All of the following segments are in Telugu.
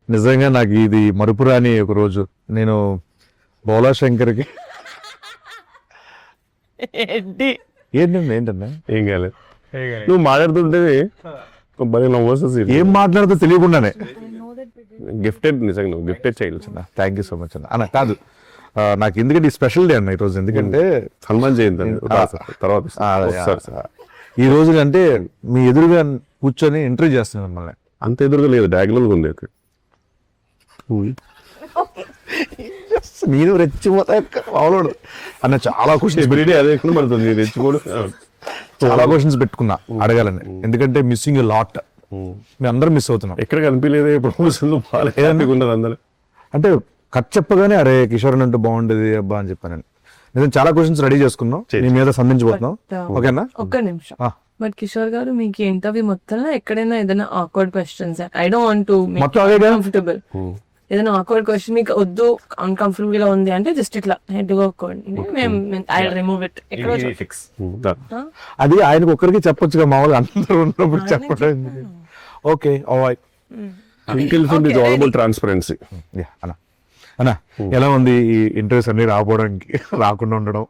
నిజంగా నాకు ఇది మరుపురాని ఒక రోజు. నేను బోలా శంకర్కి ఏంటి ఏంటన్నా ఏం కాలేదు. నువ్వు మాట్లాడుతుంటే భలే నవ్వు వస్తుంది. ఏం మాట్లాడుతూ తెలియకుండానే గిఫ్టెడ్, నిజంగా నువ్వు గిఫ్టెడ్ చేయొచ్చు. థ్యాంక్ యూ సో మచ్ అన్న కాదు నాకు ఎందుకంటే ఈ స్పెషల్ డే అన్న ఈరోజు. ఎందుకంటే హనుమాన్ జయంతి తర్వాత వస్తారు సార్. ఈ రోజు అంటే మీ ఎదురుగా కూర్చొని ఇంటర్వ్యూ చేస్తున్నాను మిమ్మల్ని. అంత ఎదురుగా లేదు, డయాగ్నల్ ఉంది. నేను రెచ్చిపోతా మామూలు అన్న. చాలా క్వశ్చన్స్ ఎవ్రీడే అదే పడుతుంది, రెచ్చిపోడు. చాలా క్వశ్చన్స్ పెట్టుకున్నా అడగాలని. ఎందుకంటే మిస్సింగ్ లాట్, మేము అందరం మిస్ అవుతున్నాం. ఎక్కడ కనిపించలేదు ప్రమోషన్లు బాగాలేదనుకున్నారు అందరూ. అంటే కట్ చెప్పగానే అరే కిషోర్ అంటే బాగుండేది అబ్బా అని చెప్పాను. నేను చాలా క్వశ్చన్స్ రెడీ చేసుకున్నాం, నీ మీద సంధించబోతున్నాం. ఓకేనా? ఒక్క నిమిషం. బట్ కిషోర్ గారు మీకు ఇంటర్వ్యూ మొత్తంలో ఎక్కడైనా ఏదైనా awkward questions, I don't want to మొత్తం అదే కదా? కంఫర్టబుల్ ఏదైనా ఆక్వర్డ్ క్వశ్చన్ మీకు వద్దు, అన్కంఫర్టబుల్ గా ఉంది అంటే జస్ట్ ఇట్లా హెడ్ గా ఐ రిమూవ్ ఇట్. అది ఆయనకు ఒక్కరికి చెప్పొచ్చుగా, మామూలుగా అందరూ ఉన్నప్పుడు చెప్పడం. Okay transparency. అన్న అన్న ఎలా ఉంది ఈ ఇంటర్వ్యూస్ అన్ని రాకపోవడానికి, రాకుండా ఉండడం?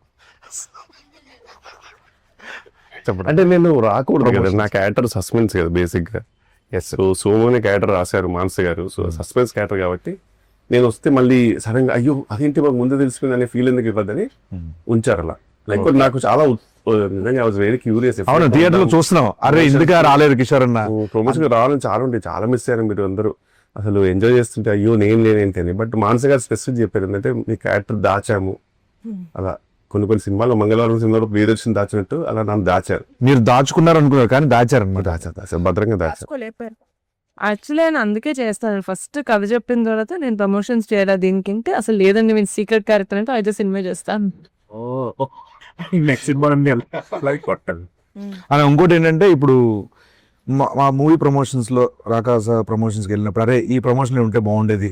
చెప్పండి. అంటే నేను రాకూడదు కదా, నా క్యారెక్టర్ సస్పెన్స్ కదా బేసిక్ గా. సో సోమోని క్యారెక్టర్ రాశారు మానస గారు, సో సస్పెన్స్ క్యారెక్టర్ కాబట్టి నేను వస్తే మళ్ళీ సడన్ గా అయ్యో అదేంటి మాకు ముందే తెలిసిపోయింది అనే ఫీల్ ఎందుకు ఇవ్వద్దని ఉంచారు అలా. లైక్ నాకు చాలా నిజంగా ఐ వాజ్ వెరీ క్యూరియస్. అవును, థియేటర్ లో చూస్తున్నాం, అరే ఎందుకు రాలేదు కిషోర్ అన్న. ప్రమోషన్ రావాలని చాలా ఉంటాయి, చాలా మిస్ అయ్యారు మీరు అందరూ. అసలు ఎంజాయ్ చేస్తుంటే అయ్యో నేను లేనేంటి అని. బట్ మానస గారు స్పెసిఫిక్ చెప్పారు ఏంటంటే మీ క్యారెక్టర్ దాచాము అలా. కొన్ని సినిమాలు మంగళవారం సినిమాలో ప్రియదర్శన్ దాచినట్టు అలా నన్ను దాచారు. మీరు దాచుకున్నారు అనుకున్నారు కానీ దాచారు అనమాట. దాచారు భద్రంగా దాచారు. యాక్చువల్లీ ఆయన అందుకే చేస్తాను. ఫస్ట్ కథ చెప్పిన తర్వాత నేను ప్రమోషన్స్ చేయాలి దీనికి, అసలు లేదండి నేను సీక్రెట్ క్యారెక్టర్ అంటే అయితే సినిమా చేస్తాను. నెక్స్ట్ సినిమా అని ఇంకోటి ఏంటంటే ఇప్పుడు మా మూవీ ప్రమోషన్స్ లో రాకాస ప్రమోషన్స్కి వెళ్ళినప్పుడు అరే ఈ ప్రమోషన్ ఉంటే బాగుండేది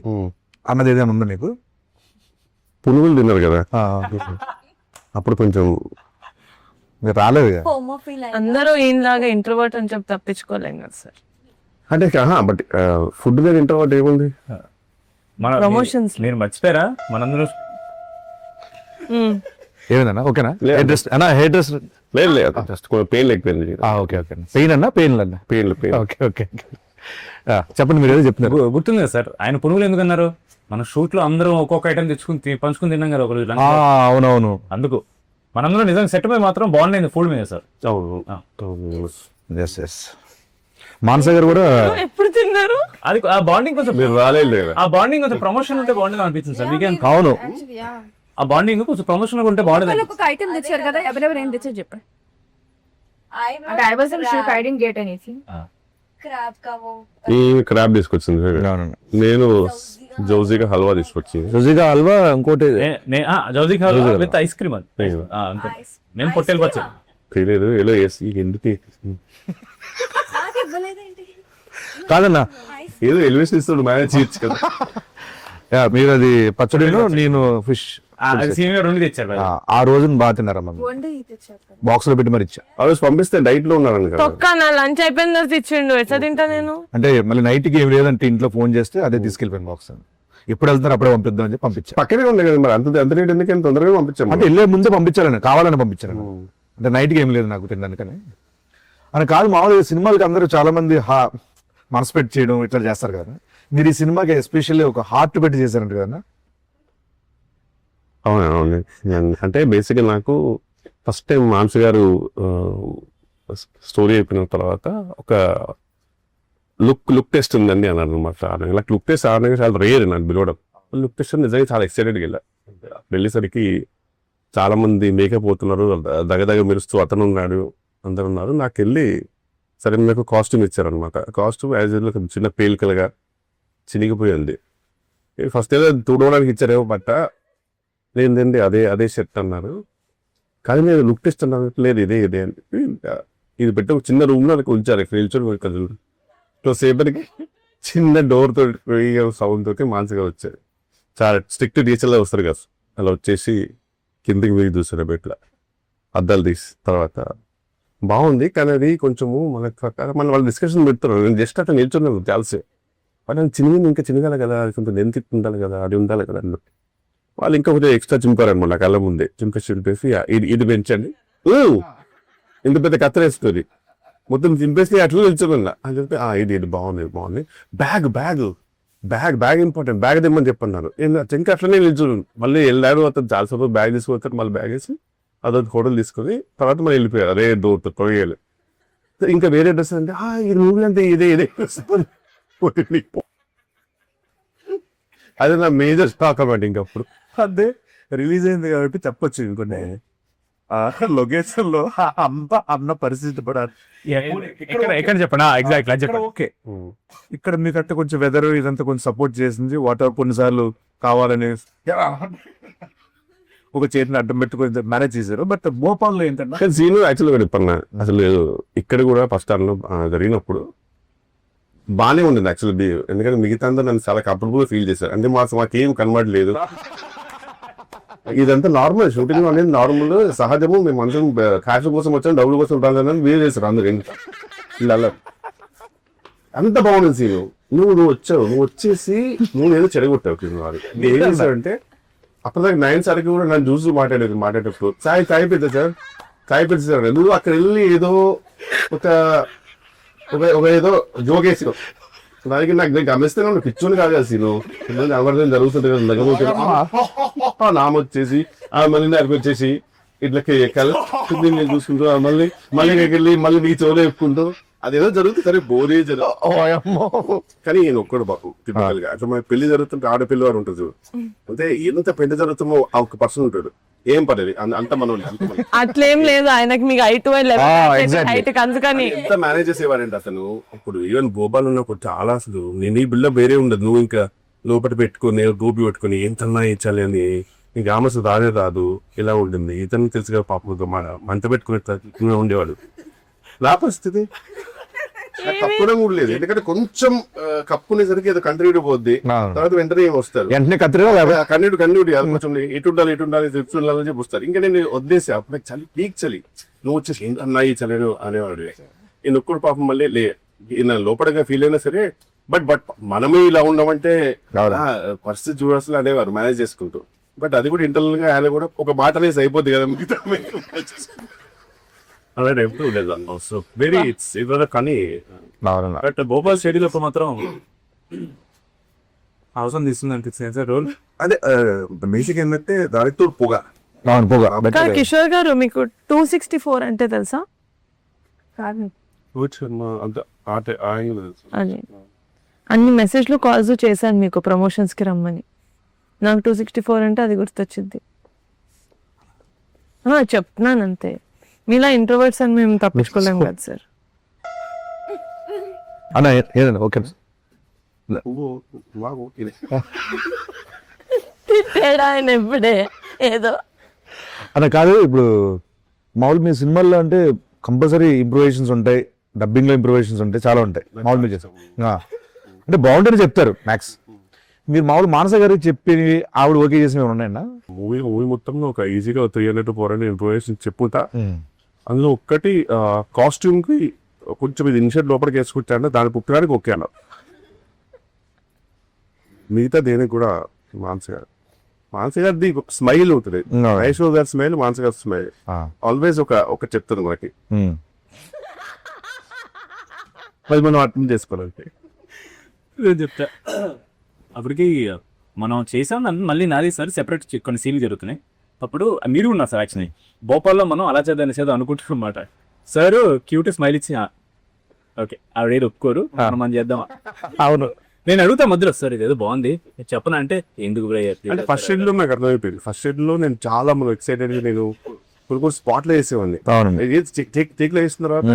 అన్నది ఏదైనా ఉందా నీకు? పునుగులు తిన్నారు కదా అప్పుడు కొంచెం మీరు రాలేదు కదా. అందరూ ఈయనలాగా ఇంట్రోవర్ట్ అని చెప్పి తప్పించుకోలేం కదా సార్. అంటే బట్ ఫుడ్ మీద ఇంట్రోవర్ట్ ఏముంది ప్రమోషన్స్ నేను మర్చిపోయారా మనందరూ ఏమైందన్నా? ఓకేనా? హెయిర్ డ్రెస్ అన్నా, హెయిర్ డ్రెస్ లేదు జస్ట్ పెయిన్ లేకపోయింది. Okay okay. పెయిన్ అన్నా, పెయిన్ అన్నా, పెయిన్. Okay okay. చెప్పండి, మీరు ఏదో చెప్తున్నారు. గుర్తుంది కదా సార్, ఆయన పునుగులు ఎందుకు అన్నారు? మన షూట్ లో అందరూ ఒక్కొక్క ఐటమ్ తెచ్చుకుని పంచుకుని తిన్నాం కదా ఒక రోజు. అవునవును, అందుకు మనందరూ నిజంగా సెట్ మీద మాత్రం బాగుండేది ఫుడ్ మీద సార్. మానస గారు కూడా ఎప్పుడు తిన్నారు? అది ఆ బాండింగ్ కొంచెం మీరు రాలేదు కదా, ఆ బాండింగ్ కొంచెం ప్రమోషన్ ఉంటే బాగుండేది అనిపించింది సార్ వీకెండ్. అవును, ఆ బాండింగ్ కొంచెం ప్రమోషన్ ఉంటే బాగుండేది. ఒక ఐటమ్ తెచ్చారు కదా, ఎవరెవరు ఏం తెచ్చారు చెప్పండి. అంటే I wasn't sure, I didn't get anything. ఈ క్రాబ్ తీసుకొచ్చింది, నేను జౌజీగా హల్వా తీసుకొచ్చి. రుచిగా హల్వా, ఇంకోటి జౌజీ విత్ ఐస్ క్రీమ్. అది నేను పొట్టేలు పచ్చడి తెలియదు ఎలా వేసి ఎందుకు కాదన్నా, ఏదో ఎలివేషన్ ఇస్తాడు మేనేజ్ చేయొచ్చు కదా. మీరు అది పచ్చడిలో నేను ఫిష్ రెండు తెచ్చారు. ఆ రోజున బాగా తిన్నారమ్మా, బాక్స్ లో పెట్టి మరి ఇచ్చా. ఆ రోజు పంపిస్తే డైట్ లో ఉన్నాను కదా. తొక్క నా లంచ్ అయిపోయిన తర్వాత ఇచ్చిండు, ఎట్లా తింటా నేను? అంటే మళ్ళీ నైట్ కి ఏం లేదంటే ఇంట్లో ఫోన్ చేస్తే అదే తీసుకెళ్ళిపోయాను బాక్స్. ఎప్పుడు వెళ్తున్నారు అప్పుడే పంపిద్దాం అని పంపించా. పక్కనే ఉంది కదా మరి, అంత రేట్ ఎందుకంటే తొందరగా పంపించాము. అంటే వెళ్ళే ముందే పంపించాలని, కావాలని పంపించాను. అంటే నైట్కి ఏం లేదు నాకు తినడానికని అని కాదు. మామూలుగా సినిమాలకి అందరూ చాలా మంది మనసు పెట్టి చేయడం ఇట్లా చేస్తారు కదా. మీరు ఈ సినిమాకి ఎస్పెషల్లీ ఒక హార్ట్ పెట్టి చేశారంట కదా. అవును, అంటే బేసిక్గా నాకు ఫస్ట్ టైం మానస గారు స్టోరీ అయిపోయిన తర్వాత ఒక లుక్ టెస్ట్ ఉందండి అన్నారు అనమాట. నాకు లుక్ టెస్ట్ ఆడడానికి చాలా రేర్ నాకు పిలవడం. లుక్ టెస్ట్ నిజంగా చాలా ఎక్సైటెడ్గా వెళ్ళా. వెళ్ళేసరికి చాలా మంది మేకప్ పోతున్నారు, దగదగ మెరుస్తూ అతను ఉన్నాడు, అందరు ఉన్నారు. నాకు వెళ్ళి సరే నాకు కాస్ట్యూమ్ ఇచ్చారనమాట. కాస్ట్యూమ్ యాజ్ యూజువల్ చిన్న పేలికలుగా చినిగిపోయింది. ఫస్ట్ ఏదో తుడవడానికి ఇచ్చారేమో బట్ట, లేదండి అదే షర్ట్ అన్నారు. కానీ నేను లుక్ టెస్ట్ అన్నాను, లేదు ఇదే అని ఇది పెట్టి ఒక చిన్న రూమ్ లో ఉంచారు. నిల్చొని సేపటికి చిన్న డోర్ తోటి సౌండ్ తోటి మానసిగా వచ్చారు. చాలా స్ట్రిక్ట్ టీచర్లా వస్తారు కదా, అలా వచ్చేసి కిందికి వెయ్యి చూసారు బెట్ల అద్దాలు తీసి. తర్వాత బాగుంది కానీ అది కొంచెము మన వాళ్ళు డిస్కషన్ పెడతారు. నేను జస్ట్ అట్లా నిల్చున్నాను చాలాసేపు. వాళ్ళు చిన్నగా ఇంకా చిన్నగా కదా, కొంత లెంత్ ఉండాలి కదా, అది ఉండాలి కదా అన్నట్టు. వాళ్ళు ఇంకా కొంచెం ఎక్స్ట్రా చింపారనమాట కళ్ళ ముందే, చింపేసి ఇది పెంచండి, ఇంత పెద్ద కత్తరేస్తుంది, మొత్తం చింపేసి అట్లా నిల్చోమన్నా అని చెప్పి ఇది బాగుంది. బ్యాగ్ ఇంపార్టెంట్, బ్యాగ్ తెమ్మని చెప్పన్నారు. ఇంకా అట్లనే నిల్చోను. మళ్ళీ వెళ్ళాడు, అతను చాలాసేపు బ్యాగ్ తీసుకొస్తాడు, మళ్ళీ బ్యాగ్ వేసి అదొక హోటల్ తీసుకొని తర్వాత మళ్ళీ వెళ్ళిపోయారు. అదే డోర్ కొయ్యాలి. ఇంకా వేరే డ్రెస్ అంటే ఈ మూవీ అంటే ఇదే అదే నా మేజర్ స్టాక్ అన్నమాట. ఇంకప్పుడు అదే రిలీజ్ అయింది కాబట్టి చెప్పొచ్చు ఇంకొన్ని లొకేషన్ లో అన్న పరిస్థితి పడాలి. ఎక్కడ చెప్పండి ఎగ్జాక్ట్ చెప్పండి. ఓకే, ఇక్కడ మీకంటే కొంచెం వెదర్ ఇదంతా కొంచెం సపోర్ట్ చేసింది. వాటర్ కొన్నిసార్లు కావాలని ఒక చేతిని అడ్డం పెట్టుకొని మేనేజ్ చేశారు. బట్ భోపాల్లో ఏంటంటే సీన్ యాక్చువల్గా చెప్పన్నా, అసలు ఇక్కడ కూడా ఫస్ట్ టైంలో జరిగినప్పుడు బాగానే ఉండింది యాక్చువల్లీ. ఎందుకంటే మిగతా అందరూ నన్ను చాలా కంఫర్టబుల్ ఫీల్ చేశారు. అంటే మాకేం కన్వర్ట్ లేదు, ఇదంతా నార్మల్, షూటింగ్ అనేది నార్మల్ సహజము, మేము అందరం క్యాష్ కోసం వచ్చాం, డబ్బుల కోసం రాదని వేరే చేశారు అందరు. ఇలా అంత బాగుంది సీను. నువ్వు వచ్చేసి నువ్వు ఏదో చెడగొట్టావు. ఏం చేశాడంటే అప్పటిదాకా 9 సార్కి కూడా నన్ను చూసి మాట్లాడేటప్పుడు చాయ్ పెద్ద సార్ నువ్వు అక్కడ వెళ్ళి ఏదో ఒక ఏదో జోకేసావు. దానికి నాకు గమనిస్తే నువ్వు పిచ్చోని కాదు కదా సీను, ఎవరిదైనా జరుగుతుంది కదా, నామొచ్చేసి మళ్ళీ నాకు వచ్చేసి ఇట్లకి ఎక్కాలి నేను చూసుకుంటూ మళ్ళీ వెళ్ళి మళ్ళీ నీ చెవులో చెప్పుకుంటూ అదేదో జరుగుతుంది. సరే బోరే జరుగుతుంది కానీ ఈయన ఒక్కడు బాబు టిపికల్ గా. అట్లా మన పెళ్లి జరుగుతుంటే ఆడపిల్ల వారు ఉంటుంది, అంటే ఎంత పెళ్లి జరుగుతుందో ఆ ఒక పర్సన్ ఉంటాడు, ఏం పర్లేదు అంత మనం అట్లేం లేదు ఆయనకి, మీకు హైట్ అందుకని ఎంత మేనేజ్ చేసేవారంటే అతను. ఇప్పుడు ఈవెన్ భోపాల్ ఉన్నప్పుడు చాలా అసలు నేను ఈ బిల్డప్ వేరే ఉండదు. నువ్వు ఇంకా లోపల పెట్టుకుని గోపి పెట్టుకుని ఏంతన్నా ఇచ్చాలి అని నీకు ఆమె రాదు, ఇలా ఉంటుంది. ఇతను తెలుసుగా పాప మంట పెట్టుకునే ఉండేవాడు. నా పరిస్థితి కప్పునే కూడా లేదు, ఎందుకంటే కొంచెం కప్పునేసరికి ఏదో కంటిన్యూ పోద్ది, తర్వాత వెంటనే వస్తారు వెంటనే కన్నుడు కొంచెం ఇటు ఉండాలి తిప్పు ఉండాలని చెప్పి వస్తారు. ఇంకా నేను వదిలేసి అప్పుడు చలి పీక్ చలి, నువ్వు వచ్చేసి అన్నాయి చలేను అనేవాడు. నేను ఒక్కడు పాపం మళ్ళీ లోపలగా ఫీల్ అయినా సరే బట్ మనమే ఇలా ఉండమంటే పరిస్థితి చూడాల్సి అనేవారు మేనేజ్ చేసుకుంటూ. బట్ అది కూడా ఇంటర్నల్ గా ఆయన కూడా ఒక మాట అనేసి అయిపోద్ది కదా మిగతా అలా ఎప్పుడు లేదు. సో వెరీ ఇట్స్ కానీ బట్ భోపాల్ స్టేడియంలో మాత్రం అవసరం తీసుకుంది అనిపిస్తుంది సార్ రోల్. అదే బేసిక్ ఏంటంటే దానితో పొగ. కిషోర్ గారు మీకు 264 అంటే తెలుసా? అది అన్ని మెసేజ్లు కాల్స్ చేశాను మీకు ప్రమోషన్స్ కి రమ్మని. నాకు 264 అంటే అది గుర్తొచ్చింది. చెప్తున్నాను అంతే, మీలా ఇంట్రోవర్ట్స్ అని మేము తప్పించుకోలేం కదా సార్. అన్న ఏదన్నా ఓకే తిట్టాడు ఆయన ఎప్పుడే ఏదో అన్న. కాదు ఇప్పుడు మామూలు మీ సినిమాల్లో అంటే కంపల్సరీ ఇంప్రూవేషన్స్ ఉంటాయి, డబ్బింగ్ లో ఇంప్రూవేషన్స్ ఉంటాయి, చాలా ఉంటాయి మామూలు మీరు చేస్తాం అంటే బాగుంటేనే చెప్తారు మ్యాక్స్. మీరు మామూలు మానస గారికి చెప్పి ఆవిడ ఓకే చేసినవి ఉన్నాయన్నా? మూవీ మొత్తంలో ఒక ఈజీగా 300 to 400 ఇంప్రూవేషన్ చెప్పుతా. అందులో ఒక్కటి కాస్ట్యూమ్ కి కొంచెం ఇది ఇన్షర్ట్ లోపలికి వేసుకుంటాను, దాని పుట్టడానికి ఓకే అన్నారు. మిగతా దేనికి కూడా మానస గారిది స్మైల్ ఉంటుంది, ఐశ్వర్య గారి స్మైల్, మానస గారి స్మైల్ ఆల్వేస్ ఒక చెప్తుంది మనకి. అది మనం అర్థం చేసుకోవాలంటే నేను చెప్తా. అప్పటికి మనం చేసాం మళ్ళీ నాది సార్ సెపరేట్ కొన్ని సీన్లు జరుగుతున్నాయి. అప్పుడు మీరు ఉన్నారు సార్. యాక్చువల్లీ భోపాల్లో మనం అలా చేద్దాం అనుకుంటున్నాం అన్నమాట. సార్ క్యూట్ స్మైల్ ఇచ్చి ఓకే ఆవిడ ఒప్పుకోరు, మనం చేద్దాం. అవును, నేను అడుగుతా మధ్యలో సార్ ఇదేదో బాగుంది చెప్పనా అంటే ఎందుకు అంటే ఫస్ట్ షెడ్ లో నాకు అర్థమైపోయింది. ఫస్ట్ షెడ్ లో నేను చాలా ఎక్సైటెడ్ గా నేను కొన్ని స్పాట్ లో వేసేవాడిని. టేక్ లో వేసిన తర్వాత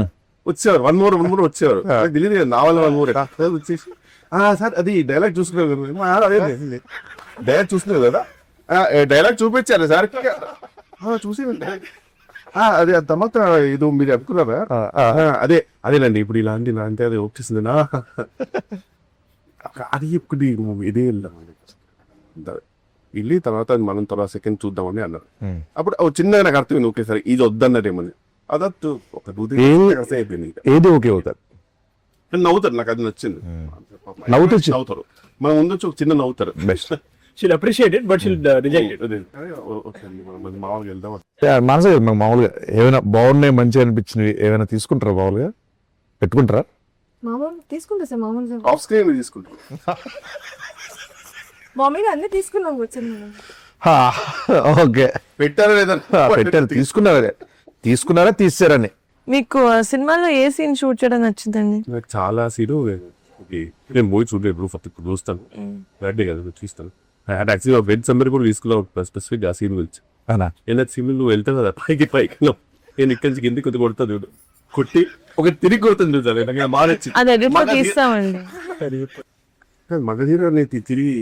వచ్చేవారు వన్ మోర్ వచ్చేవారు. తెలియదు నా వల్ల 1 more వచ్చేసి సార్ అది డైలాగ్ చూసుకున్నారు డైలాగ్ చూసుకున్నారు కదా, డైలాగ్ చూపించారు సార్ చూసి అదే తర్వాత ఇది మీరు అనుకున్నారా? అదేనండి ఇప్పుడు ఇలాంటి అది వచ్చేసింది నా అది ఇప్పుడు ఇదే వెళ్ళి తర్వాత మనం తర్వాత సెకండ్ చూద్దామని అన్నారు. అప్పుడు చిన్నగా నాకు అర్థమైంది, ఓకే సార్ ఇది వద్దన్నదేమని. అదట్టు ఒక అయిపోయింది. ఏది ఓకే అవుతారు కానీ నవ్వుతారు, నాకు అది నచ్చింది. నవ్వుతారు, మన ముందు వచ్చి ఒక చిన్న నవ్వుతారు. Best. She'll appreciate it but she'll reject it. మామూలుగా వెళ్దాం. మనసే కదా మామూలుగా ఏమైనా బాగున్నాయి మంచిగా అనిపించినవి ఏమైనా తీసుకుంటారా, మామూలుగా పెట్టుకుంటారా? మామూలు తీసుకుంటా సార్, మామూలుగా ఆఫ్ స్క్రీన్ తీసుకుంటాం. మామూలుగా అన్ని తీసుకున్నాం కూర్చొని. ఓకే, పెట్టారా లేదా? పెట్టారు, తీసుకున్నారా తీసారని. మీకు సినిమాలో ఏ సీన్ షూట్ చేయడం నచ్చిందండి? నాకు చాలా సీను నేను మూవీ చూడలేదు, ఫస్ట్ ఇప్పుడు చూస్తాను. బర్త్డే కదా చూస్తాను. యాక్చువల్లీ వెజ్ సమ్మర్ కూడా తీసుకున్నావు స్పెసిఫిక్ ఆ సీన్ గురించి. అవునా? ఏదైనా సీన్ నువ్వు వెళ్తావు కదా పైకి నేను ఇక్కడి నుంచి కిందికి కొద్ది కొడతా చూడు, కొట్టి ఒక తిరిగి కొడుతుంది చూసాను. నాకు మారచ్చి అది ఎడిట్ లో తీస్తామండి. మగధీర తిరిగి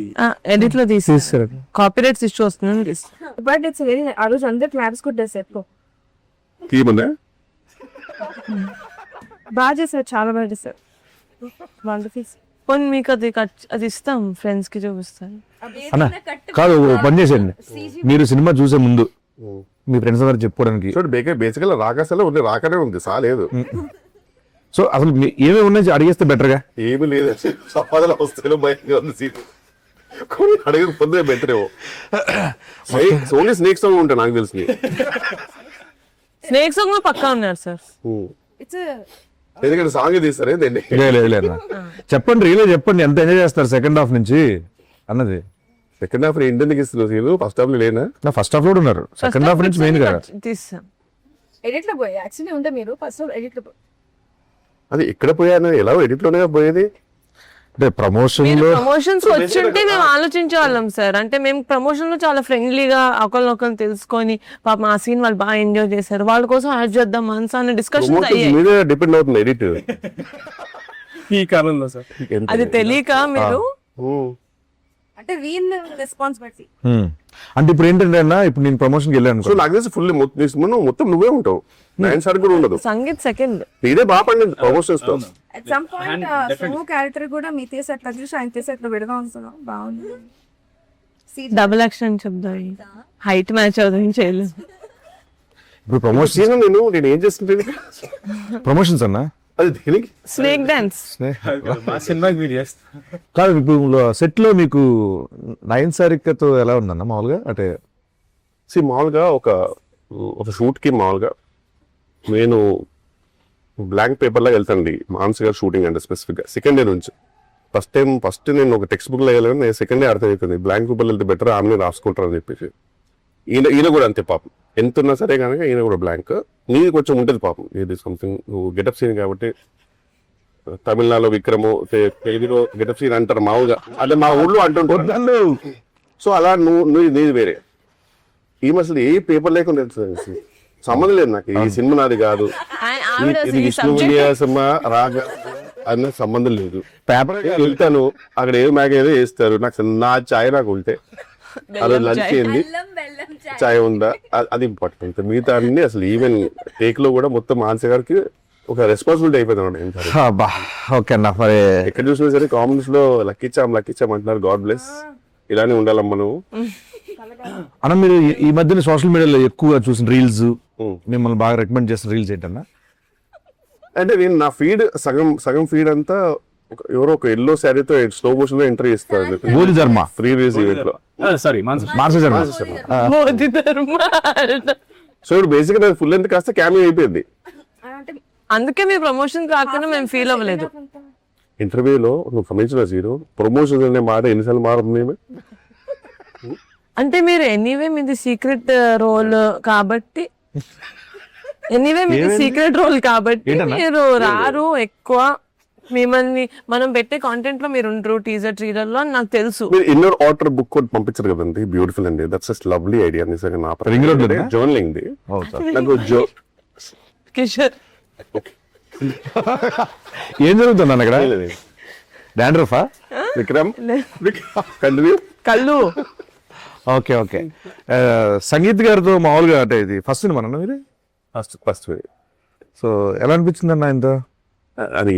ఎడిట్ లో తీసేస్తారు, కాపీరైట్స్ ఇష్యూ వస్తుందని తీస్తాం. బట్ ఇట్స్ వెరీ, ఆ రోజు అందరు క్లాప్స్ కొట్టారు సెట్ లో. తీయమన్నా బాగా చేశారు, చాలా బాగా చేశారు. వండర్ఫుల్. పోనీ మీకు అది ఇస్తాం, ఫ్రెండ్స్ కి చూపిస్తాను. అన్నా కాదు, ఓ పని చేసేయండి, మీరు సినిమా చూసే ముందు మీ ఫ్రెండ్స్ అందరు చెప్పుకోవడానికి. చూడు బేసికల్ రాకాసలో ఉంది, రాకనే ఉంది, సాలేదు. సో అసలు ఏమేమి ఉన్నాయి అడిగేస్తే బెటర్గా. ఏమి లేదు, సంపాదన వస్తే భయంగా ఉంది సీన్. కొన్ని అడగకపోతే బెటర్ ఏమో. ఓన్లీ స్నేక్ సాంగ్ ఉంటాయి నాకు తెలిసి. స్నేక్స్ కూడా పక్కా ఉన్నారు సార్. ఇట్స్ ఎందుకంటే సాంగ్ తీస్తారు ఏంటండి. లేదు చెప్పండి, రియల్ చెప్పండి, ఎంత ఎంజాయ్ చేస్తారు సెకండ్ హాఫ్ నుంచి అన్నది. సెకండ్ హాఫ్ ఇండియన్ ఇస్తున్నారు సీన్, ఫస్ట్ హాఫ్ లో లేనా? నా ఫస్ట్ హాఫ్ లో ఉన్నారు, సెకండ్ హాఫ్ నుంచి మెయిన్ కదా తీస్తాం. ఎడిట్ లో పోయి యాక్చువల్లీ ఉంటే మీరు ఫస్ట్ ఎడిట్ లో పోయి. అది ఎక్కడ పోయాను, ఎలా ఎడిట్ లోనే పోయేది. అంటే ప్రమోషన్ లో ప్రమోషన్స్ వచ్చుంటే మేము ఆలోచించే వాళ్ళం సార్. అంటే మేము ప్రమోషన్ లో చాలా ఫ్రెండ్లీగా ఒకరినొకరు తెలుసుకొని పాప ఆ సీన్ వాళ్ళు బాగా ఎంజాయ్ చేశారు, వాళ్ళ కోసం యాడ్ చేద్దాం మనసు అనే డిస్కషన్స్ అయ్యాయి. మీదే డిపెండ్ అవుతుంది ఎడిట్. ఈ కాలంలో సార్ అది తెలియక మీరు అంటే వీన్ రెస్పాన్సిబిలిటీ. అంటే ఇప్పుడు ఏంటంటే అన్న, ఇప్పుడు నేను ప్రమోషన్కి వెళ్ళాను సో నాకు తెలిసి ఫుల్ మొత్తం నువ్వే ఉంటావు, నైన్ సార్ కూడా ఉండదు. సంగీత్ సెకండ్ ఇదే బాగా పండింది ప్రమోషన్స్ తో. At some point Somu character కూడా మీ తీసి అట్లా చూసి ఆయన తీసి అట్లా విడగా ఉంటున్నాం, బాగుంది. డబుల్ యాక్షన్ చెప్దాం, హైట్ మ్యాచ్ అవుతుంది చేయలేదు. ఇప్పుడు ప్రమోషన్ సీజన్ నేను ఏం చేస్తుంటే ప్రమోషన్స్ అన్న, అది దేనికి స్నేక్ డాన్స్ మా సినిమాకి మీరు చేస్తాం. కాదు ఇప్పుడు సెట్ లో మీకు నయన్ సారికతో ఎలా ఉందన్న మామూలుగా? అంటే మామూలుగా ఒక షూట్ కి మామూలుగా నేను బ్లాంక్ పేపర్ లాగా వెళ్తానండి. మానస్ గారు షూటింగ్ అంటే స్పెసిఫిక్ గా సెకండ్ డే నుంచి ఫస్ట్ నేను ఒక టెక్స్ట్ బుక్ లో వెళ్ళాను, నేను సెకండ్ డే అర్థం అవుతుంది బ్లాంక్ పేపర్ వెళ్తే బెటర్, ఆమె రాసుకుంటారు అని చెప్పేసి. ఈయన కూడా అంతే పాపం, ఎంత ఉన్నా సరే కనుక ఈయన కూడా బ్లాంక్. నీది కొంచెం ఉంటుంది పాపం, ఇది సంథింగ్ నువ్వు గెటప్ సీన్ కాబట్టి. తమిళనాడులో విక్రము, తెలుగులో గెటప్ సీన్ అంటారు మామూలుగా, అంటే మా ఊళ్ళో అంటుంటారు. సో అలా నువ్వు నీది వేరే. ఈమె అసలు ఏ పేపర్ లేకుండా వెళ్తుంది, సంబంధం లేదు నాకు, ఈ సినిమా నాది కాదు, ఇది విష్ణు విన్యాసమా రాగా అన్న సంబంధం లేదు. పేపర్ వెళ్తాను అక్కడ ఏదో మ్యాగ్ ఏదో వేస్తారు, నాకు నా ఛాయ్ నాకు ఉంటే అలా లంచ్ ఏంది ఛాయ్ ఉందా అది ఇంపార్టెంట్. మిగతా అన్ని అసలు ఈవెన్ టేక్ లో కూడా మొత్తం మానస గారికి ఒక రెస్పాన్సిబిలిటీ అయిపోయింది. ఓకే అన్న, మరి ఎక్కడ చూసినా సరే కామెంట్స్ లో లక్కిచ్చాం అంటున్నారు. గాడ్ బ్లెస్, ఇలానే ఉండాలమ్మా నువ్వు. అన్న మీరు ఈ మధ్యన సోషల్ మీడియాలో ఎక్కువగా చూసిన రీల్స్, మిమ్మల్ని బాగా రికమెండ్ చేసిన రీల్స్ ఏంటన్నా? అంటే నేను నా ఫీడ్ సగం ఫీడ్ అంతా ఎవరో ఒక ఎల్లో శారీతో స్లో మోషన్ లో ఎంటర్ చేస్తారు బోధి ధర్మ ఫ్రీ రిలీజ్ ఈవెంట్ లో. సారీ మానస శర్మ. మోదీ ధర్మ. సో ఇప్పుడు బేసిక్ గా ఫుల్ లెంత్ కాస్త క్యామియో అయిపోయింది. అందుకే మీ ప్రమోషన్ కాకుండా మేము ఫీల్ అవ్వలేదు. ఇంటర్వ్యూలో నువ్వు గమనించిన జీరో ప్రమోషన్ అనే మాట ఎన్నిసార్లు మారుతుంది. అంటే మీరు ఎనీవే మీది సీక్రెట్ రోల్ కాబట్టి మీరు రారు ఎక్కువ, మిమ్మల్ని మనం పెట్టే కాంటెంట్ లో మీరు ఉండరు టీజర్ ట్రైలర్ లో అని నాకు తెలుసు. మీరు ఇన్నర్ ఆర్డర్ బుక్ కూడా పంపించారు కదండి, బ్యూటిఫుల్ అండి, దట్స్ జస్ట్ లవ్లీ ఐడియా. నిజంగా నా రింగ్ రోడ్ లోనా? జర్నలింగ్ ది నాకు కిషోర్ ఏం జరుగుతుంది అన్న ఇక్కడ? డాండ్రఫా? విక్రమ్ కంటిన్యూ. కళ్ళు. Okay okay. సంగీత్ గారితో మామూలుగా అంటే ఇది ఫస్ట్ సినిమా అన్న మీరు? ఫస్ట్ సో ఎలా అనిపించింది అన్న ఆయనతో? అది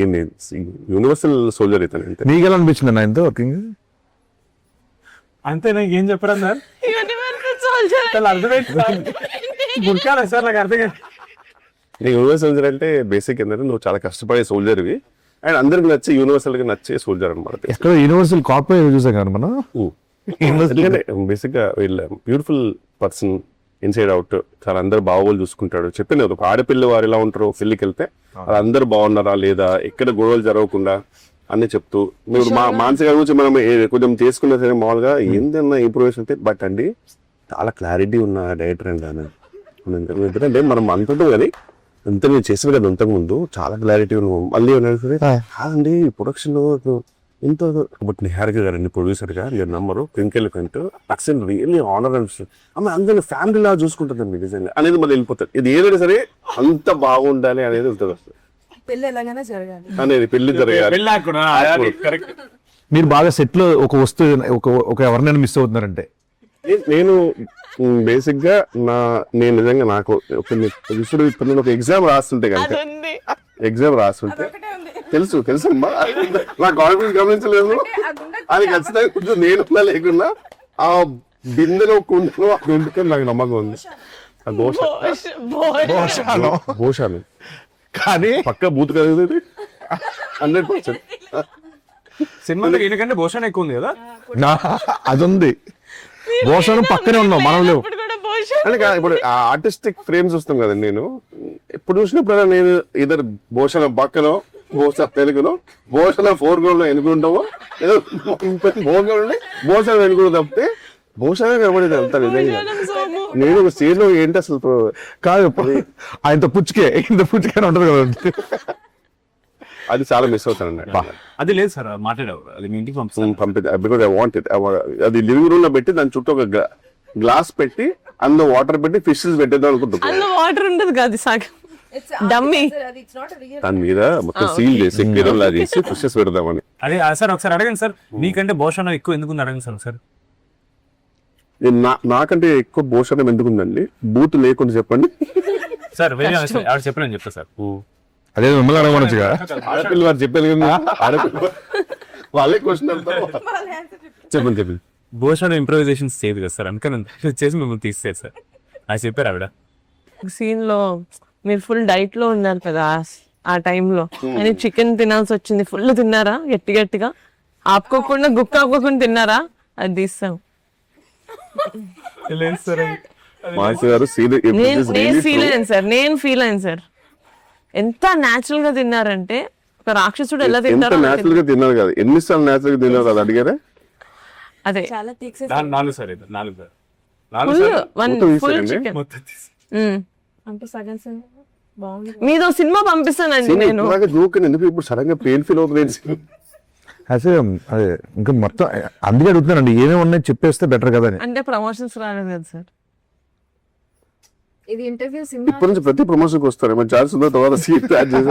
యూనివర్సల్ సోల్జర్ అయితే నీకు ఎలా అనిపించింది అన్న ఆయనతో వర్కింగ్? అంతే, నాకు ఏం చెప్పరా సార్, అర్థమైంది సార్, నాకు అర్థం కాదు. యూనివర్సల్ సోల్జర్ అంటే బేసిక్ ఏంటంటే నువ్వు చాలా కష్టపడే సోల్జర్వి, అండ్ అందరికి నచ్చే యూనివర్సల్ గా నచ్చే సోల్జర్ అనమాట. ఎక్కడ యూనివర్సల్ కాపీ చూసాం కదా మనం. బేసిక్ గా వీళ్ళ బ్యూటిఫుల్ పర్సన్ ఇన్సైడ్ అవుట్, చాలా అందరు బాగోలు చూసుకుంటాడు. చెప్పిన ఒక ఆడపిల్ల వారు ఎలా ఉంటారో పెళ్లికి వెళ్తే వాళ్ళందరూ బాగున్నారా లేదా, ఎక్కడ గొడవలు జరగకుండా అన్ని చెప్తూ, మీరు మానసిక గురించి మనం కొంచెం చేసుకున్నా సరే మామూలుగా ఏందన్నా ఇంప్రూవేషన్ అయితే, బట్ అండి చాలా క్లారిటీ ఉన్న డైరెక్టర్ అండి ఆయన. ఎందుకంటే మనం అంటుంటాం కదా, అంత నేను చేసాను కదా ఇంతకు ముందు, చాలా క్లారిటీ ఉన్నాం. మళ్ళీ కాదండి ప్రొడక్షన్ లో ఇంత, బట్ నిహారిక గారండి ప్రొడ్యూసర్ గా, your నంబరు ట్వింకిల్ కంటూ అక్సెంట్ రియల్లీ ఆనర్ అనిపిస్తుంది. ఆమె అందరినీ ఫ్యామిలీ లా చూసుకుంటుందండి నిజంగా అనేది మళ్ళీ వెళ్ళిపోతుంది. ఇది ఏదైనా సరే అంత బాగుండాలి అనేది ఉంటుంది అసలు, పెళ్లి ఎలాగైనా జరగాలి అనేది పెళ్లి జరగాలి. కరెక్ట్. మీరు బాగా సెట్ లో ఒక వస్తువు ఒక ఎవరినైనా మిస్ అవుతున్నారంటే, నేను బేసిక్ గా నేను నిజంగా నాకు ఇప్పుడు ఒక ఎగ్జామ్ రాస్తుంటే కనుక, ఎగ్జామ్ రాస్తుంటే తెలుసు అమ్మా, నా కాన్ఫిడెన్స్ గమనించలేదు. అది ఖచ్చితంగా కొంచెం నేను లేకున్నా ఆ బిందెలో కుండలో ఎందుకని నాకు నమ్మకం ఉంది. భోషాలు కానీ పక్క బూత్ కదా 100%. సినిమాలో ఎందుకంటే భూషణ్ ఎక్కువ ఉంది కదా. అది ఉంది, భోషణం పక్కనే ఉన్నాం మనం లేవు. అంటే ఇప్పుడు ఆర్టిస్టిక్ ఫ్రేమ్స్ వస్తాం కదండి, నేను ఇప్పుడు చూసినప్పుడు నేను ఇద్దరు భూషణ పక్కనో, భూషణ తెలుగులో, భూషణ ఫోర్గ్రౌండ్ లో ఎన్నుకుంటామో, ఏదో ఫోర్గ్రౌండ్ భూషణ వెనుకుంటూ తప్పితే భూషణ కనబడేది అంతా నిజంగా. నేను ఒక స్టేజ్ లో ఏంటి అసలు కాదు, ఆయనతో పుచ్చుకే ఇంత పుచ్చుకే ఉంటది కదా, అది చాలా మిస్ అవుతానండి. అది లేదు సార్, మాట్లాడావు అది మీ ఇంటికి పంపిద్దాం బికాజ్ ఐ వాంట్ ఇట్. అది లివింగ్ రూమ్ లో పెట్టి దాని చుట్టూ ఒక గ్లాస్ పెట్టి అందులో వాటర్ పెట్టి ఫిషెస్ పెట్టేద్దాం అనుకుంటున్నాను. అందులో వాటర్ ఉండదు కాదు, సాగు డమ్మీ దాని మీద మొత్తం సీల్ చేసి కిరణ్ చేసి ఫిషెస్ పెడదామని. అదే సార్ ఒకసారి అడగండి సార్, మీకంటే భూషణం ఎక్కువ ఎందుకు అడగండి సార్ ఒకసారి. నాకంటే ఎక్కువ భూషణం ఎందుకుందండి, బూత్ లేకుండా చెప్పండి సార్. ఆవిడ చెప్పలేని చెప్తా సార్. అదే మిమ్మల్ని అడగమనొచ్చుగా, ఆడపిల్ల వారు చెప్పారు కదా, ఆడపిల్ల వాళ్ళే క్వశ్చన్ చెప్పండి. భూషణ్ ఇంప్రూవైజేషన్స్ చేయదు కదా సార్, అందుకని చేసి మిమ్మల్ని తీసేది సార్ అది చెప్పారు ఆవిడ. సీన్ లో మీరు ఫుల్ డైట్ లో ఉన్నారు కదా ఆ టైంలో, అని చికెన్ తినాల్సి వచ్చింది. ఫుల్ తిన్నారా గట్టిగా ఆపుకోకుండా గుక్క ఆపుకోకుండా తిన్నారా? అది తీస్తాం. నేను ఫీల్ అయ్యాను సార్, ఎంత న్యాచురల్ గా తిన్నారంటే ఒక రాక్షసుడు ఎలా తింటారు. న్యాచురల్ గా తిన్నారు కదా, ఎన్నిసార్లు న్యాచురల్ గా తిన్నారు అది అడిగారా? అదే ఫుల్ చికెన్. మీదో సినిమా పంపిస్తానండి నేను. ఇప్పుడు సడన్ గా పెయిన్ ఫీల్ అవుతుంది. అదే ఇంకా మొత్తం అందుకే అడుగుతున్నానండి, ఏమేమి ఉన్నాయి చెప్పేస్తే బెటర్ కదా అని. అంటే ప్రమోషన్స్ రాలేదు కదా సార్. ఇది ఇంటర్వ్యూ ఇప్పటి నుంచి ప్రతి ప్రమోషన్ కి వస్తారు ఛాన్స్ ఉందో తర్వాత సీట్ యాడ్ చేసి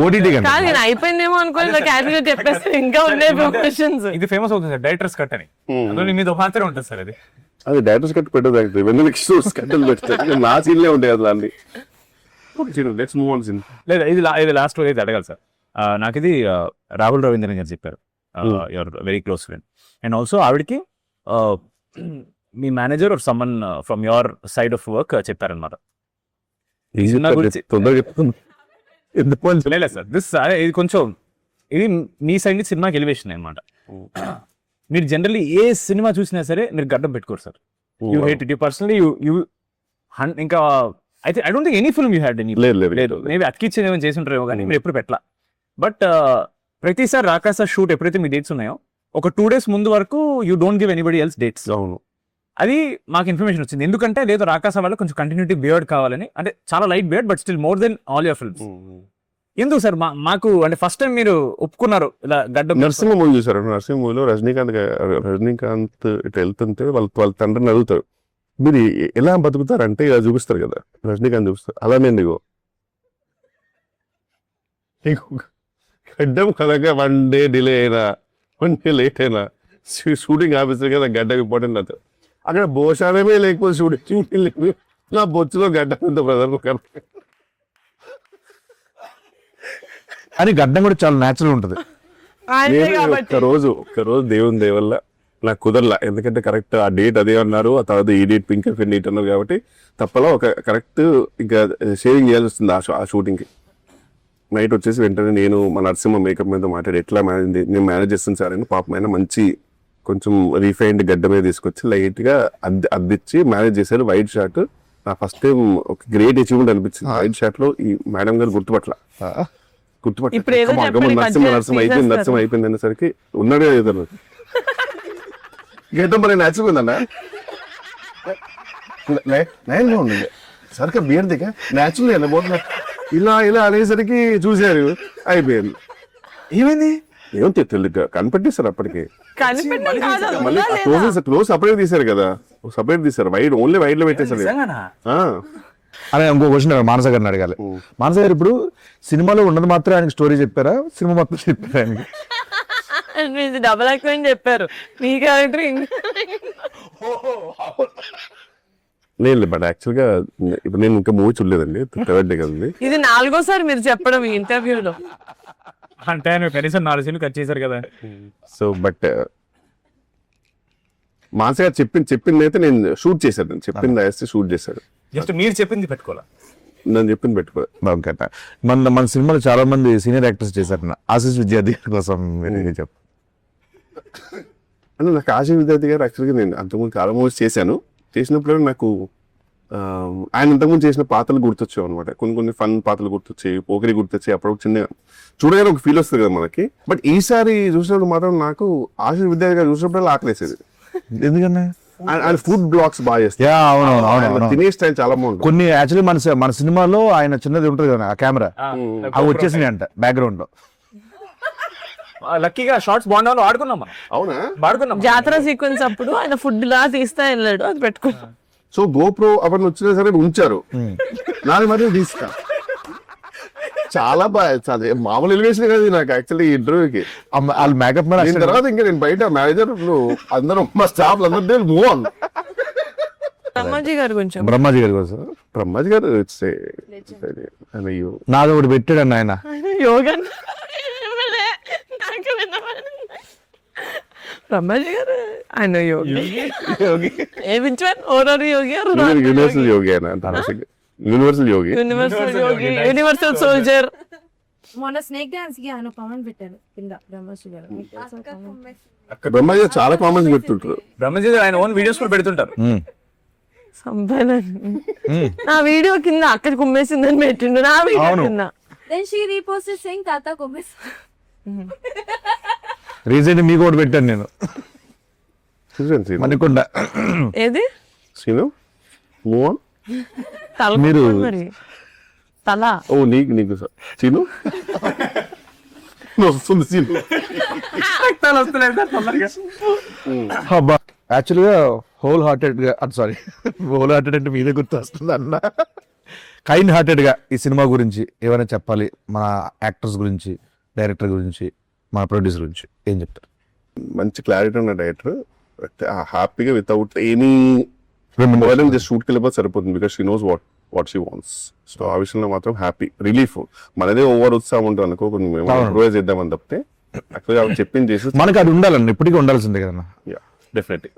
ఓటీటీ కాదు, నేను అయిపోయిందేమో అనుకోని క్యాజువల్ గా చెప్పేస్తే ఇంకా ఉన్నాయి ప్రమోషన్స్. ఇది ఫేమస్ అవుతుంది సార్, డైరెక్టర్స్ కట్ అని. అందులో మీద మాత్రమే ఉంటుంది సార్ అది. అది డైరెక్టర్స్ కట్ పెట్టదు, వెన్నెల కట్టలు పెడతారు. నా సీన్లే ఉంటాయి అసలు అన్ని. Let's move on scene. లేదా ఇది లాస్ట్ అయితే అడగాలి సార్. నాకు ఇది రాహుల్ రవీంద్రన్ గారు చెప్పారు, your very close friend. And also ఆవిడకి మీ manager or someone from your side of work చెప్పారనమాట. లేదు సార్, ఇది కొంచెం ఇది మీ సైడ్ నుంచి సినిమాకి ఎలివేషన్ అనమాట. మీరు జనరల్లీ ఏ సినిమా చూసినా సరే మీరు గడ్డం పెట్టుకోరు sir. You hate it, you personally you ఇంకా అయితే I don't think any film you had any. లేదు, మేబీ అతికిచ్చేది ఏమైనా చేసి ఉంటారేమో కానీ మీరు ఎప్పుడు పెట్టలా. బట్ ప్రతిసారి రాకాస షూట్ ఎప్పుడైతే మీ డేట్స్ ఉన్నాయో ఒక 2 days ముందు వరకు you don't give anybody else dates. అవును, అది మాకు ఇన్ఫర్మేషన్ వచ్చింది. ఎందుకంటే లేదు రాకాస వల్ల కొంచెం కంటిన్యూటీ బియర్డ్ కావాలని, అంటే చాలా light beard but still more than all your films. ఎందుకు సార్ మాకు అంటే ఫస్ట్ టైం మీరు ఒప్పుకున్నారు ఇలా గడ్డ? నరసింహ మూవీ చూసారు, నరసింహ మూవీలో రజనీకాంత్ ఇట్లా వెళ్తుంటే వాళ్ళ తండ్రిని అడుగుతారు, మీరు ఎలా బతుకుతారంటే ఇలా చూపిస్తారు కదా, రజనీకాంత్ చూపిస్తారు. అలానే నీకు గడ్డం కనుక 1 day డిలే అయినా 1 day లేట్ అయినా షూటింగ్ ఆఫీసర్ కదా గడ్డం ఇంపార్టెంట్ అవుతుంది. అక్కడ భోషానమే లేకపోతే షూటింగ్ లేదు, నా బొచ్చులో గడ్డం ఉంది బ్రదర్. అని గడ్డం కూడా చాలా న్యాచురల్ ఉంటుంది. ఒక్కరోజు దేవుని దయ వల్ల నాకు కుదరలా, ఎందుకంటే కరెక్ట్ ఆ డేట్ అదే అన్నారు, ఆ తర్వాత ఈ డేట్ పింక్ అండ్ డేట్ అన్నారు కాబట్టి తప్పలా ఒక కరెక్ట్ ఇంకా షేవింగ్ చేయాల్సి వస్తుంది ఆ షూటింగ్ కి. నైట్ వచ్చేసి వెంటనే నేను మా నరసింహ మేకప్ మీద మాట్లాడి ఎట్లా నేను మేనేజ్ చేస్తాను సార్ అని పాపం ఆయన మంచి కొంచెం రీఫైన్డ్ గడ్డ మీద తీసుకొచ్చి లైట్ గా అద్దిచ్చి మేనేజ్ చేశారు. వైట్ షార్ట్ నా ఫస్ట్ టైం ఒక గ్రేట్ అచీవ్మెంట్ అనిపించింది. వైట్ షార్ట్ లో ఈ మేడం గారు గుర్తుపట్ల ఇప్పుడు ఏదో చెప్పండి, నరసింహ అయిపోయింది అనేసరికి ఉన్నాడే ఏదో గడ్డం మరి నేచురల్ నయంగా ఉండండి సరిగ్గా బియర్ దిగా నేచురల్ వెళ్ళబోతున్నా ఇలా అనేసరికి చూశారు అయిపోయింది. ఏమైంది? ఏమో తెలియదు కనిపెట్టేశారు అప్పటికి. కనిపెట్టడం కాదు, అది మళ్ళీ ఉందా లేదా? క్లోజ్ సపరేట్ తీశారు కదా, సపరేట్ తీశారు. వైడ్ ఓన్లీ వైడ్ లో పెట్టేశారు. నిజంగానా? ఆ. అనే ఇంకో క్వశ్చన్ మానస గారిని అడగాలి. మానస గారు ఇప్పుడు సినిమాలో ఉన్నది మాత్రం ఆయనకి స్టోరీ చెప్పారా, సినిమా మొత్తం చెప్పారా ఆయనకి? మీది డబల్ ఎక్కువ అని చెప్పారు, మీ క్యారెక్టర్ లేదు బట్ యాక్చువల్ గా ఇప్పుడు నేను ఇంకా మూవీ చూడలేదండి, థర్డ్ డే కదండి. ఇది 4గోసారి మీరు చెప్పడం ఈ ఇంటర్వ్యూలో. అంటే ఆయన కనీసం 4 సీన్లు కట్ చేశారు కదా. సో బట్ మానస గారు చెప్పింది అయితే నేను షూట్ చేశాను, నేను చెప్పింది వేస్తే షూట్ చేశాడు. జస్ట్ మీరు చెప్పింది పెట్టుకోవాలా, నేను చెప్పింది పెట్టుకో. ఓకే. మన సినిమాలో చాలా మంది సీనియర్ యాక్టర్స్ చేశారు. ఆశీష్ విద్యార్థి కోసం మీరు చెప్పు. అంటే నాకు ఆశీష్ విద్యార్థి గారు యాక్చువల్గా నేను అంతకుముందు చాలా మూవీస్ చేశాను. చేసినప్పుడు నాకు ఆయన ఇంతకుముందు చేసిన పాత్రలు గుర్తొచ్చావు అనమాట. కొన్ని ఫన్ పాత్రలు గుర్తొచ్చాయి, పోకరి గుర్తొచ్చాయి. అప్పుడు చిన్న చూడగానే ఒక ఫీల్ వస్తుంది కదా మనకి. బట్ ఈసారి చూసినప్పుడు మాత్రం నాకు ఆశీష్ విద్యార్థి గారు చూసినప్పుడు ఆకలేసేది. ఎందుకన్నా? ఆయన ఫుడ్ బ్లాగ్స్ బాగా చేస్తారు. అవును. తినే స్టైల్ చాలా బాగుంటుంది. కొన్ని యాక్చువల్లీ మన సినిమాలో ఆయన చిన్నది ఉంటుంది కదా ఆ కెమెరా, అవి వచ్చేసినాయి అంట బ్యాక్గ్రౌండ్ లో. లక్కీగా షార్ట్స్ బాగుండాలో ఆడుకున్నాం మనం. అవునా? ఆడుకున్నాం. జాతర సీక్వెన్స్ అప్పుడు ఆయన ఫుడ్ లా తీస్తా వెళ్ళాడు, అది పెట్టుకున్నాం. సో గోప్రో అవన్నీ వచ్చినా సరే ఉంచారు. నాది మరి తీసుకా చాలా బాగా, చాలా మామూలు ఎలివేషన్ కదా నాకు యాక్చువల్లీ ఈ ఇంటర్వ్యూకి. వాళ్ళు మేకప్ దీని తర్వాత ఇంకా నేను బయట మేనేజర్ అందరూ మా స్టాఫ్ అందరూ మూవ్ ఆన్. బ్రహ్మాజీ గారు కొంచెం. బ్రహ్మాజీ గారి కోసం బ్రహ్మాజీ గారు నాది ఒకటి పెట్టాడు ఆయన. యోగా బ్రహ్మాజీ గారు ఆయన యోగి. A which one? ఓరర్ Yogi, universal యోగి ఆయన, యూనివర్సల్ యోగి, యూనివర్సల్ యోగి, యూనివర్సల్ సోల్జర్. మొన్న స్నేక్ డాన్స్ కి ఆయన కామెంట్ పెట్టారు కింద బ్రహ్మశ్రీ గారు. బ్రహ్మాజీ గారు చాలా కామెంట్స్ పెడుతుంటారు. బ్రహ్మజీ ఆయన ఓన్ వీడియోస్ కూడా పెడుతుంటారు. నా వీడియో కింద అక్కడ కుమ్మేసిందని పెట్టిండు, నా వీడియో కింద. Then she reposted saying Tata Kumis. Recent మీకు ఒకటి పెట్టాను నేను, మణికొండ. ఏది? Scene move on. తల మీరు మరి తల. ఓ నీకు సీను వస్తుంది సీను. అబ్బా యాక్చువల్ గా హోల్ హార్టెడ్ గా, హోల్ హార్టెడ్ అంటే మీదే గుర్తు వస్తుంది అన్న. కైండ్ హార్టెడ్ గా ఈ సినిమా గురించి ఏమైనా చెప్పాలి, మన యాక్టర్స్ గురించి, డైరెక్టర్ గురించి, మన ప్రొడ్యూసర్ గురించి ఏం చెప్తారు? మంచి క్లారిటీ ఉన్న డైరెక్టర్, హ్యాపీగా వితౌట్ ఎనీ జస్ట్ షూట్కి వెళ్ళిపోతే సరిపోతుంది. Because she knows what she wants. So ఆ విషయంలో మాత్రం హ్యాపీ, రిలీఫ్. మనదే ఓవర్ ఉత్సాహం ఉంటుంది అనుకో, కొంచెం ఇంప్రూవైజ్ చేద్దామని తప్పితే యాక్చువల్గా చెప్పింది చేసి మనకి అది ఉండాలండి, ఇప్పటికీ ఉండాల్సిందే కదన్నా. డెఫినెట్లీ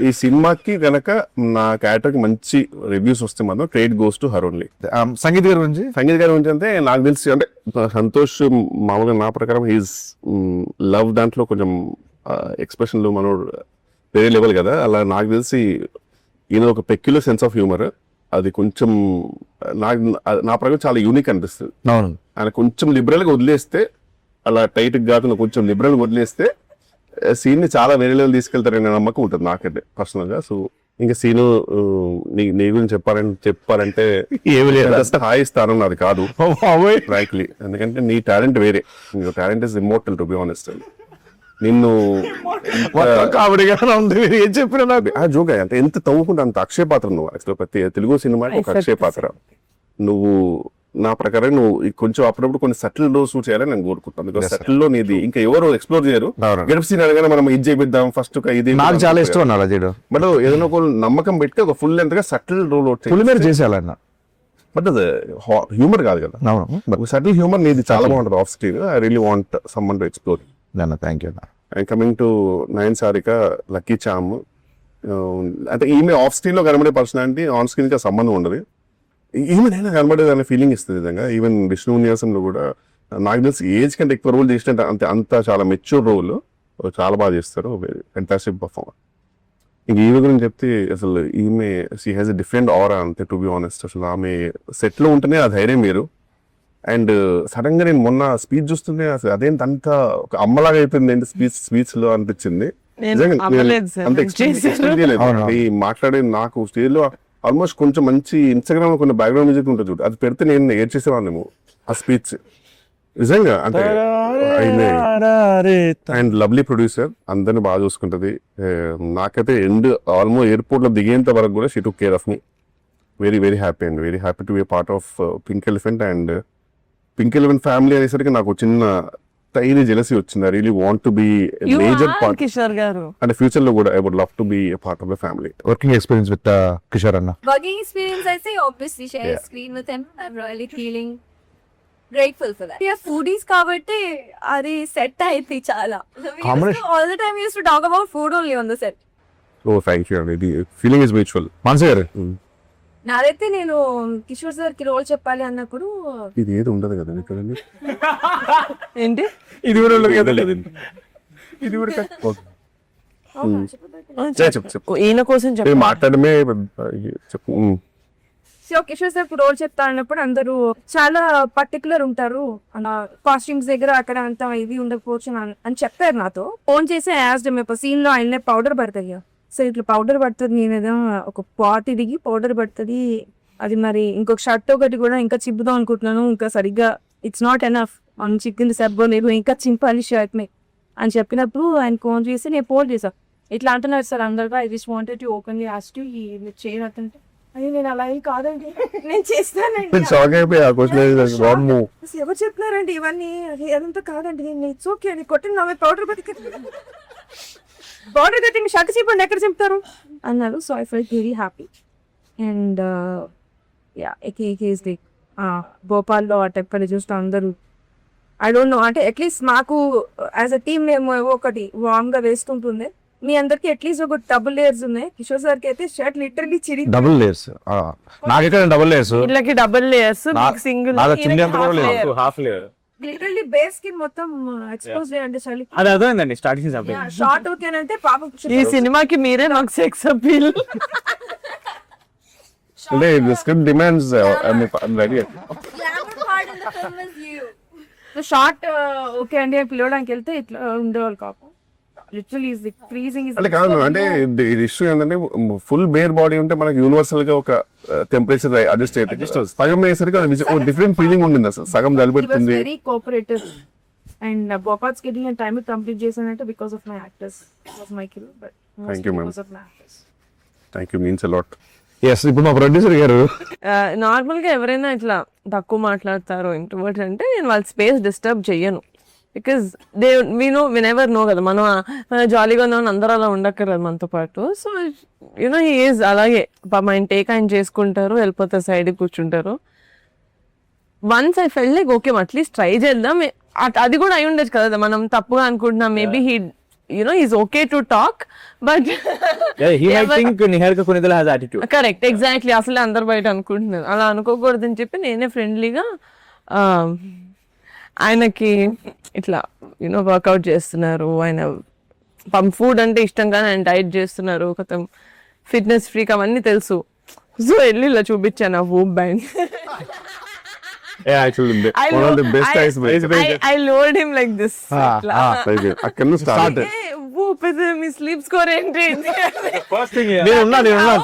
ఈ సినిమాకి గనక నా క్యారెక్టర్ కి మంచి రివ్యూస్ వస్తే మాత్రం credit goes to her only. Sangeet గారి గురించి అంటే నాకు తెలిసి అంటే సంతోష్ మామూలుగా నా ప్రకారం హీస్ లవ్ దాంట్లో కొంచెం ఎక్స్ప్రెషన్లు మనోడు వేరే లెవెల్ కదా. అలా నాకు తెలిసి ఈయన ఒక పెక్యులర్ సెన్స్ ఆఫ్ హ్యూమర్, అది కొంచెం నా ప్రకారం చాలా యూనిక్ అనిపిస్తుంది. ఆయన కొంచెం లిబరల్ గా వదిలేస్తే, అలా టైట్ కాకుండా కొంచెం లిబరల్ గా వదిలేస్తే సీన్ ని చాలా వేరే లెవెల్ తీసుకెళ్తారనే నమ్మకం ఉంటుంది నాకైతే పర్సనల్ గా. సో ఇంకా సీను నీ గురించి చెప్పాలంటే హాయి స్థానం నాది కాదు ఫ్రాంక్లీ, ఎందుకంటే నీ టాలెంట్ వేరే. నీ talent is immortal to be honest. నిన్ను ఏం చెప్పినా నాకు జోగా అంటే ఎంత తవ్వుకుంటే అంత అక్షయ పాత్ర నువ్వు. యాక్చువల్ ప్రతి తెలుగు సినిమాకి ఒక అక్షయ పాత్ర నువ్వు. నా ప్రకారం నువ్వు కొంచెం అప్పుడప్పుడు కొన్ని సటిల్ లో షూట్ చేయాలని నేను కోరుకుంటాను. బికాస్ సటిల్ లో నీది ఇంకా ఎవరు ఎక్స్ప్లోర్ చేయరు. గెటప్ సీన్ అనగానే మనం ఇది చేపిద్దాం ఫస్ట్ ఇది నాకు చాలా ఇష్టం అన్న అలా చేయడం. బట్ ఏదైనా ఒక నమ్మకం పెట్టి ఒక ఫుల్ లెంత్ గా సటిల్ రోల్ ఫుల్ మీద చేసేయాలన్న. బట్ అది హ్యూమర్ కాదు కదా. సటిల్ హ్యూమర్ నీది చాలా బాగుంటుంది off screen. I really want someone to explore. Thank you. And coming to Nayan Sarika, lucky charm, అంటే ఈమె ఆఫ్ స్క్రీన్ లో కనబడే పర్సనాలిటీ ఆన్ స్క్రీన్ కి సంబంధం ఉండదు. ఈమె కనబడేది అనే ఫీలింగ్ ఇస్తుంది నిజంగా. ఈవెన్ విష్ణు నివాసంలో కూడా నాకు తెలిసి ఏజ్ కంటే ఎక్కువ రోల్ చేసినట్టు అంత చాలా మెచ్యూర్ రోల్, చాలా బాగా చేస్తారు, ఫెంటాస్టిక్ పర్ఫార్మర్. ఇంక ఈమె గురించి చెప్తే అసలు ఈమె షీ హ్యాస్ ఎ డిఫరెంట్ ఆరా అంతే, టు బి ఆనెస్ట్. అసలు ఆమె సెట్ లో ఉంటేనే ఆ ధైర్యం మీరు. అండ్ సడన్ గా నేను మొన్న స్పీచ్ చూస్తుంటే అసలు అదేంటి అంత ఒక అమ్మలాగా అయిపోయింది ఏంటి స్పీచ్ లో అనిపించింది. నిజంగా అమ్మలేదు సార్, అంత expect చేయలేదు. ఈ మాట్లాడే నాకు స్టేజ్ లో ఆల్మోస్ట్ కొంచెం మంచి ఇన్స్టాగ్రామ్ లో కొన్ని బ్యాక్గ్రౌండ్ మ్యూజిక్ ఉంటుంది చూడు, అది పెడితే నేను ఏడ్చేసేవాళ్ళేమో ఆ స్పీచ్. నిజంగా అంటే అండ్ లవ్లీ ప్రొడ్యూసర్, అందరిని బాగా చూసుకుంటది. నాకైతే ఆల్మోస్ట్ ఎయిర్పోర్ట్ లో దిగేంత వరకు కూడా she took care of me. Very very happy and very happy to be part of pink elephant. And pink elephant family అనేసరికి నాకు చిన్న టైనీ జెలసీ వచ్చింది. I really want to be major part Kishore garu. అంటే ఫ్యూచర్ లో కూడా I would love to be part of the family. Working experience with Kishore అన్న. Working experience, I say obviously share Yeah. screen with him. I'm really feeling grateful for that. Yeah, foodies కాబట్టి అది సెట్ అయితే చాలా. All the time we used to talk about food only on the set. Oh thank you అండి, ఫీలింగ్ ఇస్ మ్యూచువల్. మనసు గారు నాదైతే నేను కిషోర్ సార్ కి రోల్ చెప్పాలి అన్నప్పుడు ఇది ఏది ఉండదు కదా ఇక్కడ. ఏంటి ఇది కూడా ఉండదు కదా. ఇది కూడా చెప్పు ఈయన కోసం చెప్పాలి. మాట్లాడమే చెప్పు. సో కిషోర్ సార్ కి రోల్ చెప్తా అన్నప్పుడు అందరూ చాలా పర్టికులర్ ఉంటారు, కాస్ట్యూమ్స్ దగ్గర అక్కడ అంత ఇది ఉండకపోవచ్చు అని చెప్పారు నాతో. ఫోన్ చేసి యాజ్డ్ మేము సీన్ లో ఆయన పౌడర్ పడుతుంది, సో ఇట్లా పౌడర్ పడుతుంది, నేనేదో ఒక పాట్ దిగి పౌడర్ పడుతుంది, అది మరి ఇంకొక షర్ట్ ఒకటి కూడా ఇంకా చిప్పుదాం అనుకుంటున్నాను, ఇంకా సరిగ్గా ఇట్స్ నాట్ ఎనఫ్, మనం చిక్కింది సబ్బో నేను ఇంకా చింపాలి షర్ట్ మే అని చెప్పినప్పుడు ఆయన ఫోన్ చేసి నేను ఫోన్ చేశాను. ఇట్లా అంటున్నారు సార్ అందరుగా, I just wanted to openly ask you ఈ చేయనట్టుంటే అది నేను అలా ఏం కాదండి నేను చేస్తానండి. షాక్ అయిపోయి ఆ క్వశ్చన్ ఎవరు చెప్తున్నారండి ఇవన్నీ, అది అదంతా కాదండి, నేను ఇట్స్ ఓకే అని కొట్టిన నా పౌడర్ పౌడర్ కట్టింగ్ షర్ట్ చెప్పండి ఎక్కడ చెప్తారు అన్నారు. So I felt very happy. And yeah is the భోపాల్లో ఆ టెంపర్ చూస్తే అందరూ ఐ డోంట్ నో, అంటే అట్లీస్ట్ మాకు యాజ్ అ టీమ్ మేము ఒకటి వార్మ్ గా వేస్తుంటుంది, మీ అందరికి అట్లీస్ట్ ఒక డబుల్ లేయర్స్ ఉన్నాయి. కిషోర్ సార్ కి అయితే షర్ట్ లిటరలీ చిరి డబుల్ లేయర్స్, నాకెక్కడ డబుల్ లేయర్స్, వీళ్ళకి double layers, single half layer literally base కి మొత్తం ఎక్స్పోజ్ చేయండి చలి. అది అర్థమైందండి స్టార్టింగ్ షార్ట్ ఓకేనంటే పాపం ఈ సినిమాకి మీరే నాకు సెక్స్ అపీల్. అంటే script demands ready. Glamour part in the film is you. Short okay అండి అని పిలవడానికి వెళ్తే ఇట్లా ఉండేవాళ్ళు కాపు. లిటరల్లీ ఇస్ ఫ్రీజింగ్ ఇస్ అంటే కాదు, అంటే ఇది ఇష్యూ ఏంటంటే ఫుల్ బేర్ బాడీ ఉంటే మనకి యూనివర్సల్ గా ఒక టెంపరేచర్ అడ్జస్ట్ అయితే సగం అయ్యేసరికి డిఫరెంట్ ఫీలింగ్ ఉండింది. అసలు సగం జలిపెడుతుంది. Very cooperative and Bhopal schedule and time complete చేశానంటే because of my actors, was my kill, but Thank you, ma'am. Because of my actors. Thank you, means a lot. Yes. ఇప్పుడు మా ప్రొడ్యూసర్ గారు నార్మల్ గా ఎవరైనా ఇట్లా తక్కువ మాట్లాడతారు ఇంట్రోవర్ట్ అంటే నేను వాళ్ళ స్పేస్ డిస్టర్బ్ చెయ్యను, బికాస్ నెవర్ నో కదా, మనం జాలీగా ఉన్నామని అందరూ అలా ఉండక్కర్లేదు మనతో పాటు. సో యూనో హీ ఈజ్ అలాగే ఆయన టేక్ ఆయన చేసుకుంటారు, వెళ్ళిపోతారు, సైడ్ కూర్చుంటారు. Once I fell like okay at least try చేద్దాం, అది కూడా అయి ఉండొచ్చు కదా, మనం తప్పుగా అనుకుంటున్నాం, maybe he is okay to talk, but correct exactly అసలు అందరు బయట అనుకుంటున్నారు, అలా అనుకోకూడదని చెప్పి నేనే ఫ్రెండ్లీగా ఆయనకి ఇట్లా వర్కౌట్ చేస్తున్నారు, ఆయన ఫుడ్ అంటే ఇష్టం కానీ ఆయన డైట్ చేస్తున్నారు, కొత్త ఫిట్నెస్ ఫ్రీక్ అవన్నీ తెలుసు. సో వెళ్ళి ఇలా చూపించాను ఆ VOOC band. I lured him like this. Whoop is my sleep score ఏంటి?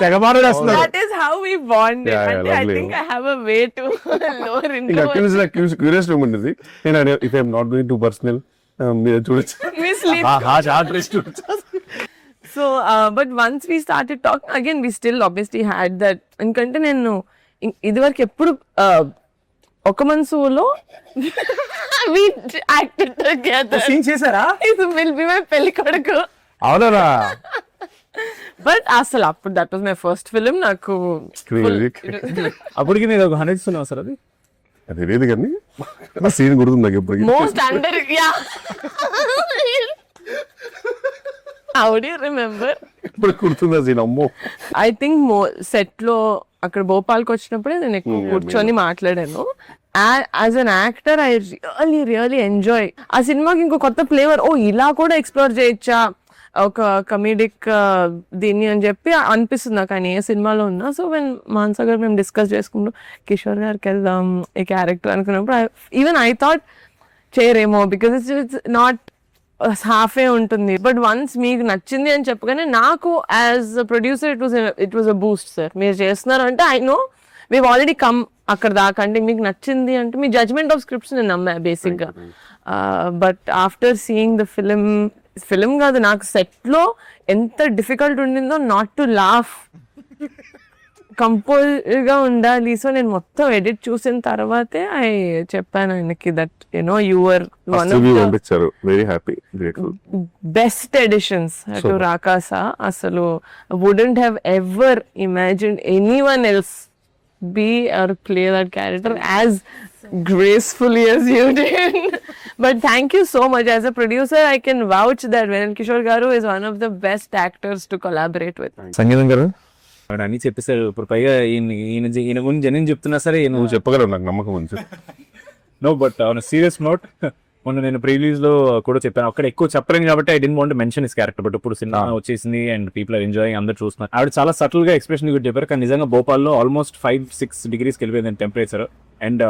తెగ మాట్లాడేస్తున్నారు. That is how we bonded. And I think I have a way to lure into curious ఉంటుంది. If I'm not going to personal మీరు చూడొచ్చు. we sleep. So but once we started talking again, we still obviously had that. ఎందుకంటే నేను ఇదివరకు ఎప్పుడు ఒక మనసులో we acted together. సీన్ చేశారా? It will be my పెళ్లి కొడుకు. అవునా? బట్ అసలు అప్పుడు that was my first film. నాకు అప్పటికి నేను 100 ఇస్తున్నావు సార్. అది తెలియదు కానీ సీన్ గుర్తుంది నాకు ఎప్పటికీ. Most under how do you remember? ఇప్పుడు గుర్తుందా సీన్? అమ్మో, ఐ థింక్ సెట్ లో అక్కడ భోపాల్కి వచ్చినప్పుడే నేను ఎక్కువ కూర్చొని మాట్లాడాను. As an actor I really enjoy ఆ సినిమాకి. ఇంకో కొత్త ఫ్లేవర్, ఓ ఇలా కూడా ఎక్స్ప్లోర్ చేయొచ్చా ఒక కమీడిక్ దీన్ని అని చెప్పి అనిపిస్తుంది నాకు ఆయన ఏ సినిమాలో ఉన్నా. సో వెన్ మాన్సా గారు మేము డిస్కస్ చేసుకుంటూ కిషోర్ గారికి వెళ్దాం ఈ క్యారెక్టర్ అనుకున్నప్పుడు ఈవెన్ ఐ థాట్ చేయరేమో, బికాస్ ఇట్స్ నాట్ హాఫే ఉంటుంది. బట్ వన్స్ మీకు నచ్చింది అని చెప్పగానే నాకు as a producer it was a boost. Sir మీరు చేస్తున్నారు అంటే I know we've already come అక్కడ దాకా. అంటే మీకు నచ్చింది అంటే మీ జడ్జ్మెంట్ ఆఫ్ స్క్రిప్ట్స్ నేను నమ్మా బేసిక్గా. But after seeing the film కాదు, నాకు సెట్లో ఎంత డిఫికల్ట్ ఉండిందో నాట్ టు లాఫ్, కంపోజ్గా ఉండాలి. సో నేను మొత్తం ఎడిట్ చూసిన తర్వాతే ఐ చెప్పాను ఆయనకి that you know your one of the పంపించారు. Very happy, grateful. Best editions to Rakasa. అసలు wouldn't have ever imagined anyone else be or play that character as gracefully as you did. But thank you so much. As a producer, I can vouch that Venan Kishore Garu is one of the best actors to collaborate with. సంగీతం గారు వాడు అన్ని చెప్పేశారు. ఇప్పుడు పైగా ఈయన గురించి జనం చెప్తున్నా సరే నువ్వు చెప్పగలవు, నాకు నమ్మకం ఉంది. No, but on serious note మొన్న నేను ప్రీలీజ్ లో కూడా చెప్పాను, అక్కడ ఎక్కువ చెప్పలేను కాబట్టి I didn't want mention his character. But ఇప్పుడు సినిమా వచ్చేసింది అండ్ పీపుల్ ఆర్ ఎంజాయింగ్, అందరూ చూస్తున్నారు. ఆవిడ చాలా సటిల్ గా ఎక్స్ప్రెషన్ కూడా చెప్పారు. కానీ నిజంగా భోపాల్లో ఆల్మోస్ట్ 5-6 degrees వెళ్ళిపోయింది టెంపరేచర్. అండ్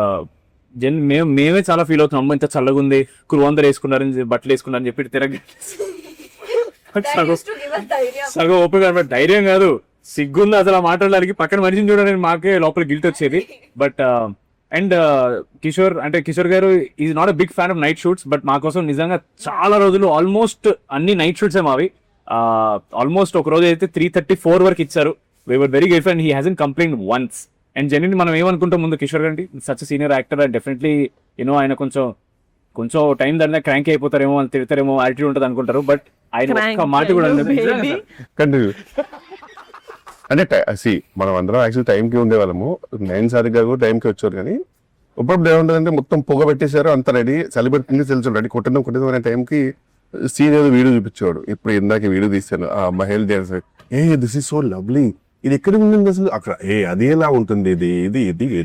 మేమే చాలా ఫీల్ అవుతున్నాం, అమ్మ ఇంత చల్లగా ఉంది, కురువందరు వేసుకున్నారని బట్టలు వేసుకున్నారని చెప్పి తిరగ సగం ఓపిక. ధైర్యం కాదు, సిగ్గుంది అసలు మాట్లాడడానికి. పక్కన మనిషిని చూడడానికి మాకే లోపల గిల్ట్ వచ్చేది. But and Kishore garu is not a big fan of night shoots. But మా కోసం నిజంగా చాలా రోజులు ఆల్మోస్ట్ అన్ని నైట్ షూట్స్ మావి. ఆల్మోస్ట్ ఒక రోజు అయితే 3:34 వరకు ఇచ్చారు. We were very grateful and he hasn't complaint once. And genuinely మనం ఏమనుకుంటాం ముందు కిషోర్ గారి such senior actor and definitely you know ఆయన కొంచెం టైం దాని క్రాంక్ అయిపోతారేమో, అని తిడతారేమో, యాటిట్యూడ్ ఉంటుంది అనుకుంటారు. బట్ ఆయన ఒక్క మాట కూడా కంటిన్యూ అంటే మనం అందరం యాక్చువల్ టైంకి ఉండేవాళ్ళము. 9 సారిగా కూడా టైంకి వచ్చారు. కానీ ఇప్పుడు ఏముంటుందంటే మొత్తం పొగ పెట్టేశారు, అంత రెడీ, సెలబ్రిటీ తెలుసు రెడీ, కొట్టడం అనే టైంకి సీన్ ఏదో వీడియో చూపించాడు. ఇప్పుడు ఇందాక వీడియో తీశాను, ఆ మహేల్ dance, this is so lovely, ఇది ఎక్కడ ఉంటుంది అసలు, అక్కడ అది ఎలా ఉంటుంది, ఇది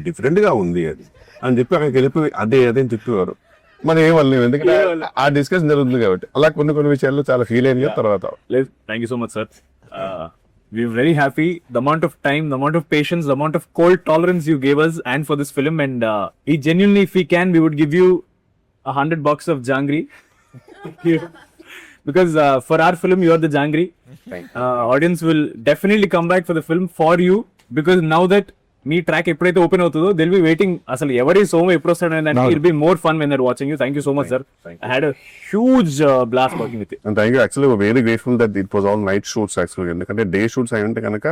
డిఫరెంట్ గా ఉంది అది అని చెప్పి అక్కడికి వెళ్ళిపోయి అదే అని చెప్పేవారు. మనం ఏమనలేము, ఎందుకంటే ఆ డిస్కషన్ జరుగుతుంది కాబట్టి. అలా కొన్ని విషయాల్లో చాలా ఫీల్ అయింది. తర్వాత thank you so much sir. We're very happy. The amount of time, the amount of patience, the amount of cold tolerance you gave us and for this film. And we genuinely, if we can, we would give you $100 of jangri. Because for our film, you are the jangri. Audience will definitely come back for the film for you. Because now that me track ఎప్పుడైతే ఓపెన్ అవుతుందో దిల్ బి వెయిటింగ్. అసలు ఎవరి సోమ ఎప్పుడు వస్తాడు అంటే it be more fun when they're watching you. Thank you so much sir. I had a huge blast working with you. And thank you. Actually very grateful that it was all night shoots యాక్చువల్గా. ఎందుకంటే డే షూట్స్ అయి ఉంటే కనుక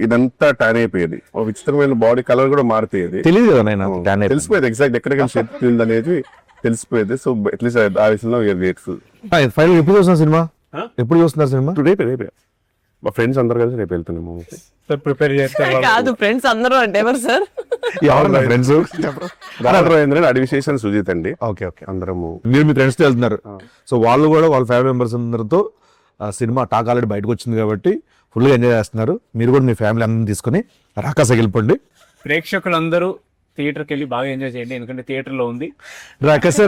ఇదంతా ట్యాన్ అయిపోయేది, విచిత్రమైన బాడీ కలర్ కూడా మారిపోయేది. తెలియదు కదా నేను తెలిసిపోయేది ఎగ్జాక్ట్ ఎక్కడికైనా షేప్ అనేది తెలిసిపోయేది. సో అట్లీస్ట్ ఆ విషయంలో వీఆర్ గ్రేట్ఫుల్. ఫైనల్ ఎప్పుడు చూస్తున్నారు సినిమా? ఎప్పుడు చూస్తున్నారు సినిమా? రేపే మా ఫ్రెండ్స్ అందరు కలిసి రేపు వెళ్తున్నాము. ప్రిపేర్ కాదు ఫ్రెండ్స్ అందరూ అంటే ఎవరు సార్? ఫ్రెండ్స్ అడివిశేషన్ సుజిత్ అండి. ఓకే అందరము మీరు మీ ఫ్రెండ్స్ తో వెళ్తున్నారు. సో వాళ్ళు కూడా వాళ్ళ ఫ్యామిలీ మెంబర్స్ అందరితో సినిమా టాక్ ఆల్రెడీ బయటకు వచ్చింది కాబట్టి ఫుల్గా ఎంజాయ్ చేస్తున్నారు. మీరు కూడా మీ ఫ్యామిలీ అందరిని తీసుకుని రాకాసకి వెళ్ళిపోండి. ప్రేక్షకులందరూ థియేటర్కి వెళ్ళి బాగా ఎంజాయ్ చేయండి, ఎందుకంటే థియేటర్లో ఉంది రాకాస.